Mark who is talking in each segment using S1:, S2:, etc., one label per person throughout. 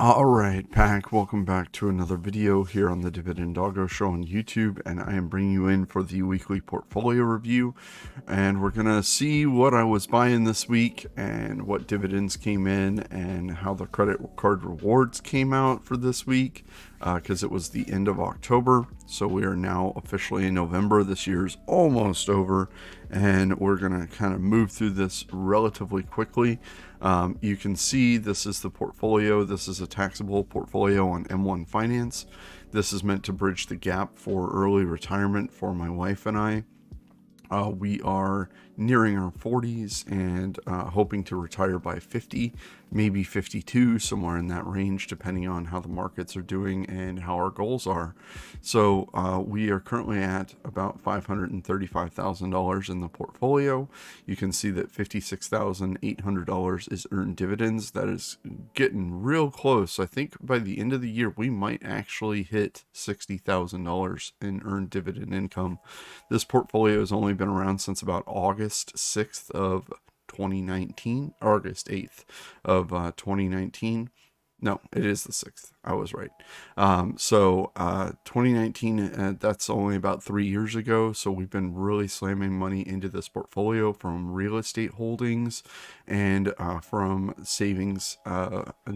S1: All right, Pack, welcome back to another video here on the Dividend Doggo Show on YouTube, and I am bringing you in for the weekly portfolio review, and we're going to see what I was buying this week and what dividends came in and how the credit card rewards came out for this week, because it was the end of October, so we are now officially in November. This year's almost over, and we're going to kind of move through this relatively quickly. You can see this is the portfolio. This is a taxable portfolio on M1 Finance. This is meant to bridge the gap for early retirement for my wife and I. We are nearing our 40s and hoping to retire by 50, maybe 52, somewhere in that range, depending on how the markets are doing and how our goals are. So we are currently at about $535,000 in the portfolio. You can see that $56,800 is earned dividends. That is getting real close. I think by the end of the year, we might actually hit $60,000 in earned dividend income. This portfolio has only been around since about August 6th of 2019, August 8th of 2019. No, it is the 6th. I was right. 2019, that's only about 3 years ago. So we've been really slamming money into this portfolio from real estate holdings and from savings,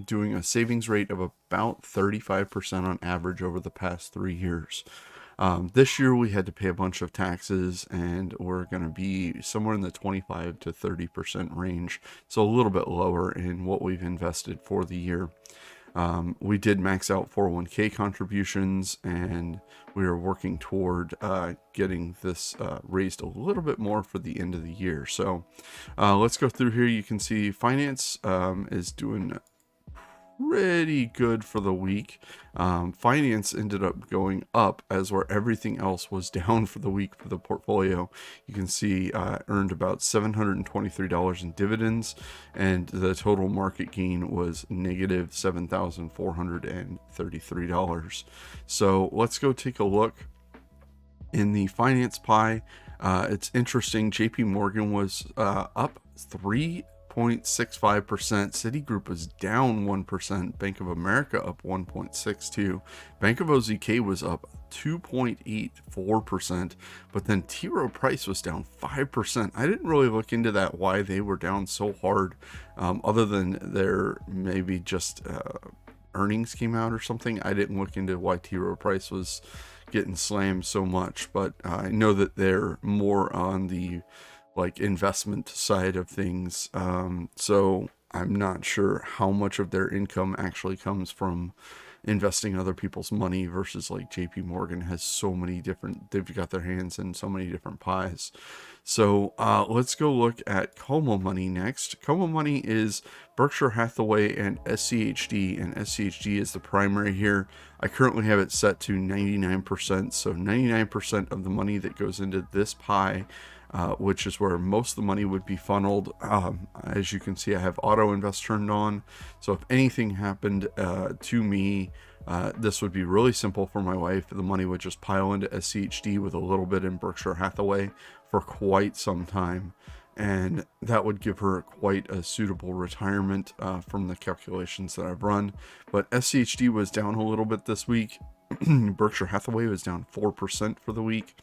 S1: doing a savings rate of about 35% on average over the past 3 years. This year we had to pay a bunch of taxes, and we're going to be somewhere in the 25 to 30% range, so a little bit lower in what we've invested for the year. We did max out 401k contributions, and we are working toward getting this raised a little bit more for the end of the year. So let's go through here. You can see finance is doing pretty good for the week. Finance ended up going up as where everything else was down for the week for the portfolio. You can see earned about $723 in dividends, and the total market gain was negative $7,433. So let's go take a look in the finance pie. It's interesting. JP Morgan was up 3.65%. Citigroup was down 1%. Bank of America up 1.62%. Bank of OZK was up 2.84%. But then T. Rowe Price was down 5%. I didn't really look into that, why they were down so hard, other than their maybe just earnings came out or something. I didn't look into why T. Rowe Price was getting slammed so much, but I know that they're more on the investment side of things. So I'm not sure how much of their income actually comes from investing other people's money versus JP Morgan has so many different, they've got their hands in so many different pies. So let's go look at Como Money next. Como Money is Berkshire Hathaway and SCHD, and SCHD is the primary here. I currently have it set to 99%, so 99% of the money that goes into this pie, which is where most of the money would be funneled. As you can see, I have auto invest turned on, so if anything happened to me, this would be really simple for my wife. The money would just pile into SCHD with a little bit in Berkshire Hathaway for quite some time, and that would give her quite a suitable retirement from the calculations that I've run. But SCHD was down a little bit this week. Berkshire Hathaway was down 4% for the week.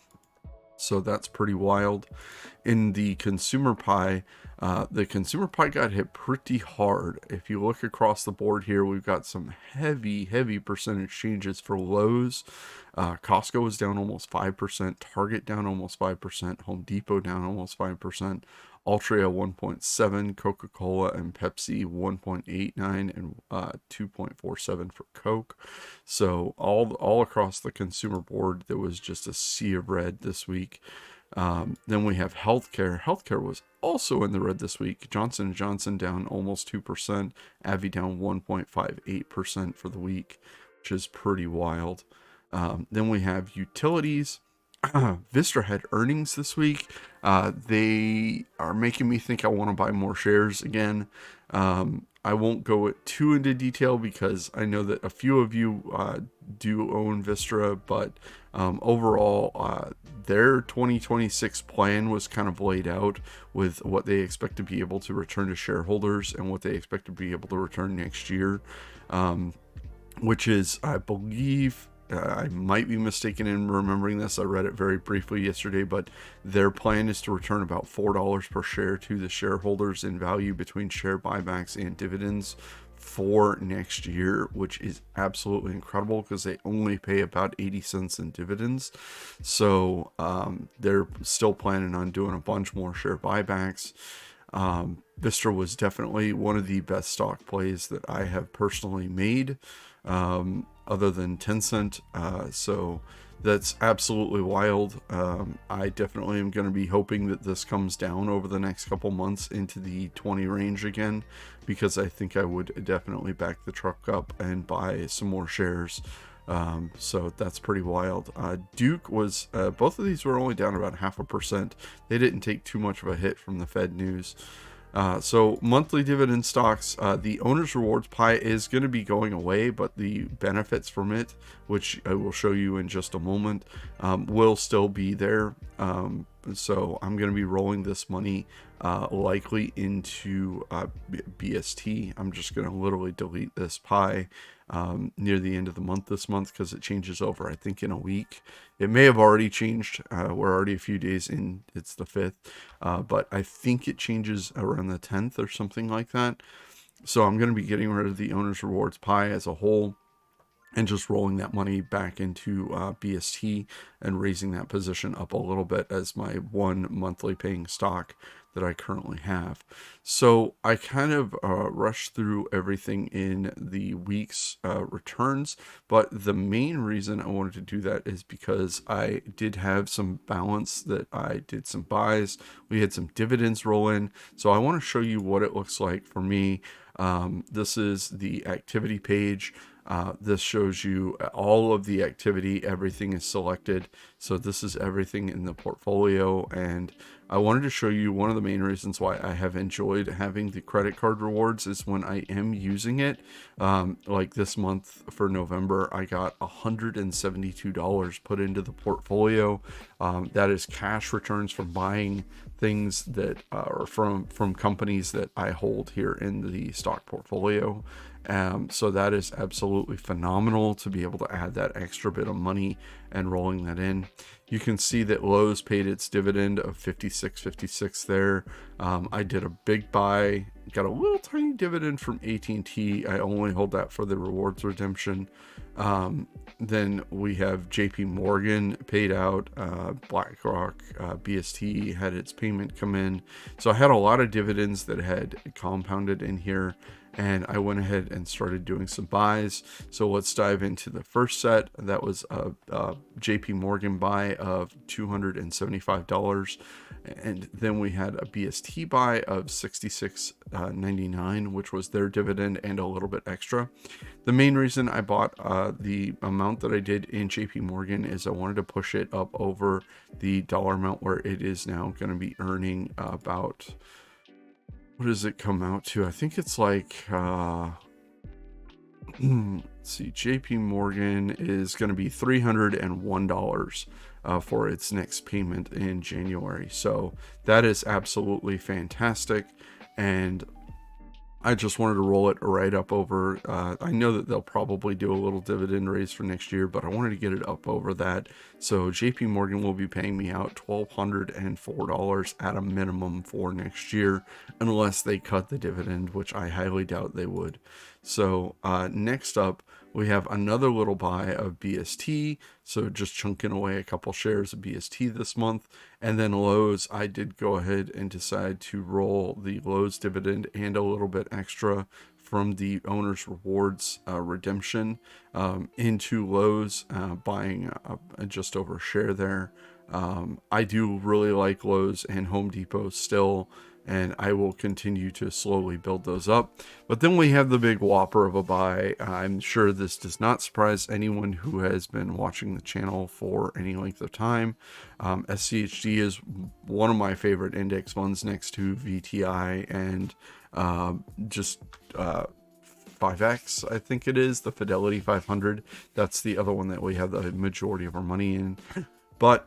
S1: So that's pretty wild. In the consumer pie got hit pretty hard. If you look across the board here, we've got some heavy percentage changes for Lowe's. Costco was down almost 5%, Target down almost 5%, Home Depot down almost 5%, Altria 1.7, Coca-Cola and Pepsi 1.89, and 2.47 for Coke. So all across the consumer board, there was just a sea of red this week. Then we have healthcare. Healthcare was also in the red this week. Johnson & Johnson down almost 2%, AbbVie down 1.58% for the week, which is pretty wild. Then we have utilities. Vistra had earnings this week. They are making me think I want to buy more shares again. I won't go too into detail because I know that a few of you do own Vistra, but overall, their 2026 plan was kind of laid out with what they expect to be able to return to shareholders and what they expect to be able to return next year, which is, I believe, I might be mistaken in remembering this. I read it very briefly yesterday, but their plan is to return about $4 per share to the shareholders in value between share buybacks and dividends for next year, which is absolutely incredible because they only pay about 80 cents in dividends. So they're still planning on doing a bunch more share buybacks. Vistra was definitely one of the best stock plays that I have personally made, other than Tencent. So that's absolutely wild. I definitely am going to be hoping that this comes down over the next couple months into the 20 range again, because I think I would definitely back the truck up and buy some more shares. So that's pretty wild. Duke was, both of these were only down about 0.5%. They didn't take too much of a hit from the Fed news. So monthly dividend stocks, the owner's rewards pie is going to be going away, but the benefits from it, which I will show you in just a moment, will still be there. So I'm going to be rolling this money likely into BST. I'm just going to literally delete this pie near the end of the month this month because it changes over, I think, in a week. It may have already changed. We're already a few days in. It's the 5th, but I think it changes around the 10th or something like that. So I'm going to be getting rid of the owner's rewards pie as a whole and just rolling that money back into BST and raising that position up a little bit as my one monthly paying stock that I currently have. So I kind of rushed through everything in the week's returns, but the main reason I wanted to do that is because I did have some balance that I did some buys. We had some dividends roll in. So I want to show you what it looks like for me. This is the activity page. This shows you all of the activity. Everything is selected. So this is everything in the portfolio. And I wanted to show you one of the main reasons why I have enjoyed having the credit card rewards is when I am using it. Like this month for November, I got $172 put into the portfolio. That is cash returns from buying things that are from companies that I hold here in the stock portfolio. So that is absolutely phenomenal to be able to add that extra bit of money and rolling that in. You can see that Lowe's paid its dividend of $56.56 there. I did a big buy, got a little tiny dividend from AT&T. I only hold that for the rewards redemption. Then we have JP Morgan paid out, BlackRock, BST had its payment come in. So I had a lot of dividends that had compounded in here, and I went ahead and started doing some buys. So let's dive into the first set. That was a JP Morgan buy of $275. And then we had a BST buy of $66.99, which was their dividend and a little bit extra. The main reason I bought the amount that I did in JP Morgan is I wanted to push it up over the dollar amount where it is now going to be earning about, what does it come out to? I think it's like, let's see, JP Morgan is going to be $301 for its next payment in January. So that is absolutely fantastic. And I just wanted to roll it right up over. I know that they'll probably do a little dividend raise for next year, but I wanted to get it up over that. So JP Morgan will be paying me out $1,204 at a minimum for next year, unless they cut the dividend, which I highly doubt they would. So next up, we have another little buy of BST. So just chunking away a couple shares of BST this month. And then Lowe's, I did go ahead and decide to roll the Lowe's dividend and a little bit extra from the owner's rewards redemption into Lowe's, buying just over a share there. I do really like Lowe's and Home Depot still, and I will continue to slowly build those up. But then we have the big whopper of a buy. I'm sure this does not surprise anyone who has been watching the channel for any length of time. SCHD is one of my favorite index funds next to VTI and just 5x, I think it is, the Fidelity 500. That's the other one that we have the majority of our money in. But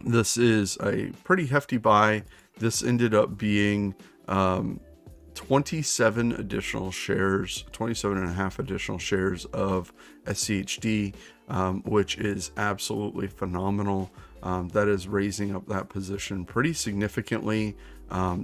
S1: this is a pretty hefty buy. This ended up being 27 additional shares, 27 and a half additional shares of SCHD, which is absolutely phenomenal. That is raising up that position pretty significantly.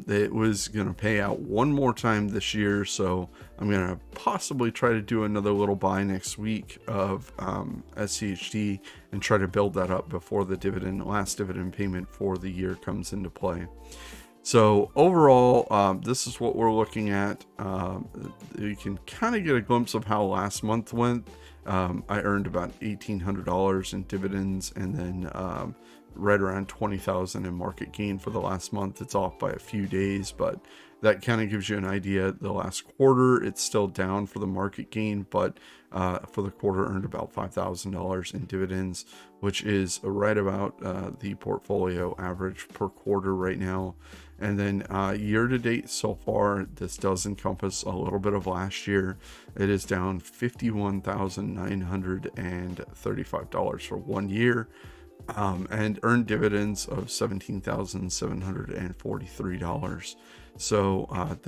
S1: It was going to pay out one more time this year, so I'm going to possibly try to do another little buy next week of SCHD and try to build that up before the last dividend payment for the year comes into play. So overall, this is what we're looking at. You can kind of get a glimpse of how last month went. I earned about $1,800 in dividends, and then right around $20,000 in market gain for the last month. It's off by a few days, but that kind of gives you an idea. The last quarter, it's still down for the market gain, but for the quarter earned about $5,000 in dividends, which is right about the portfolio average per quarter right now. And then year to date so far, this does encompass a little bit of last year. It is down $51,935 for 1 year. And earned dividends of $17,743. So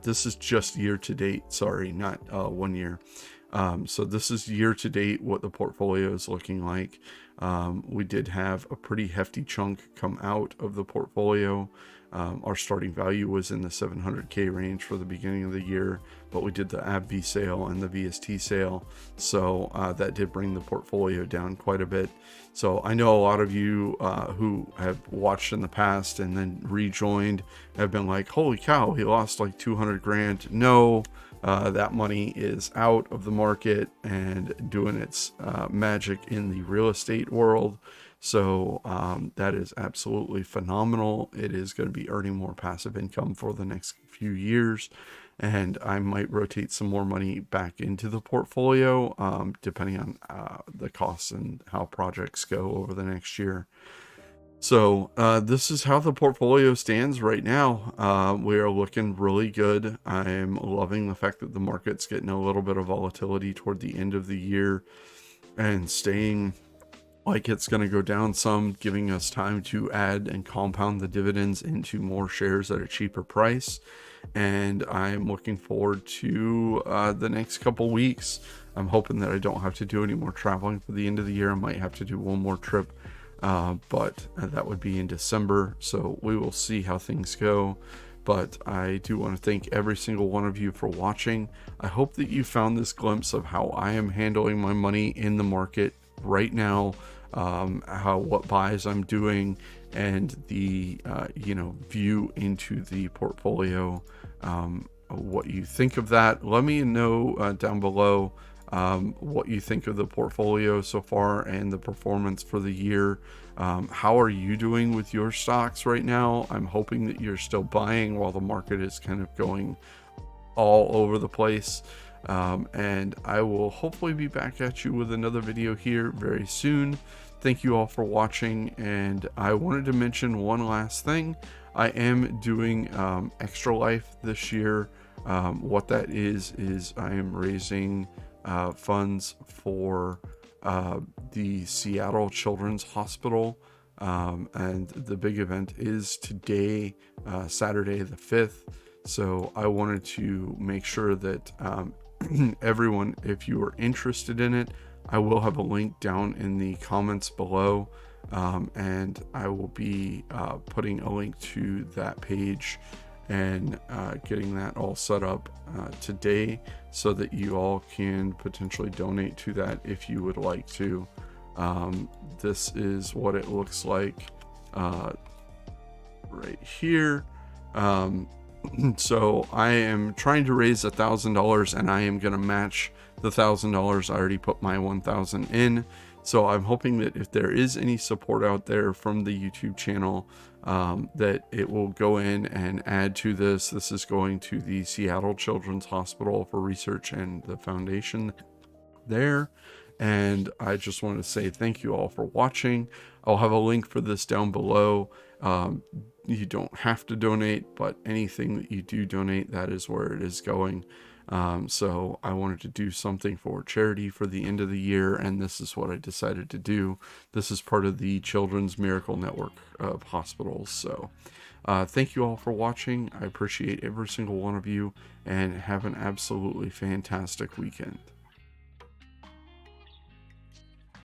S1: this is just year to date. Sorry, not 1 year. So this is year to date what the portfolio is looking like. We did have a pretty hefty chunk come out of the portfolio. Our starting value was in the 700K range for the beginning of the year, but we did the AbbVie sale and the VST sale, so that did bring the portfolio down quite a bit. So I know a lot of you who have watched in the past and then rejoined have been like, holy cow, he lost like 200 grand. No, that money is out of the market and doing its magic in the real estate world. So that is absolutely phenomenal. It is going to be earning more passive income for the next few years. And I might rotate some more money back into the portfolio, depending on the costs and how projects go over the next year. So this is how the portfolio stands right now. We are looking really good. I'm loving the fact that the market's getting a little bit of volatility toward the end of the year and staying like it's going to go down some, giving us time to add and compound the dividends into more shares at a cheaper price. And I'm looking forward to the next couple weeks. I'm hoping that I don't have to do any more traveling for the end of the year. I might have to do one more trip, but that would be in December. So we will see how things go. But I do want to thank every single one of you for watching. I hope that you found this glimpse of how I am handling my money in the market right now, what buys I'm doing, and the view into the portfolio. What you think of that? Let me know down below what you think of the portfolio so far and the performance for the year. How are you doing with your stocks right now? I'm hoping that you're still buying while the market is kind of going all over the place. And I will hopefully be back at you with another video here very soon. Thank you all for watching, and I wanted to mention one last thing. I am doing Extra Life this year. What that is I am raising funds for the Seattle Children's Hospital, and the big event is today, Saturday the 5th. So I wanted to make sure that everyone, if you are interested in it, I will have a link down in the comments below, and I will be putting a link to that page and getting that all set up today so that you all can potentially donate to that if you would like to. This is what it looks like right here. So I am trying to raise $1,000, and I am going to match the $1,000. I already put my 1,000 in. So I'm hoping that if there is any support out there from the YouTube channel, that it will go in and add to this. This is going to the Seattle Children's Hospital for research and the foundation there. And I just want to say thank you all for watching. I'll have a link for this down below. You don't have to donate, but anything that you do donate, that is where it is going. So I wanted to do something for charity for the end of the year, and this is what I decided to do. This is part of the Children's Miracle Network of hospitals. So thank you all for watching. I appreciate every single one of you, and have an absolutely fantastic weekend.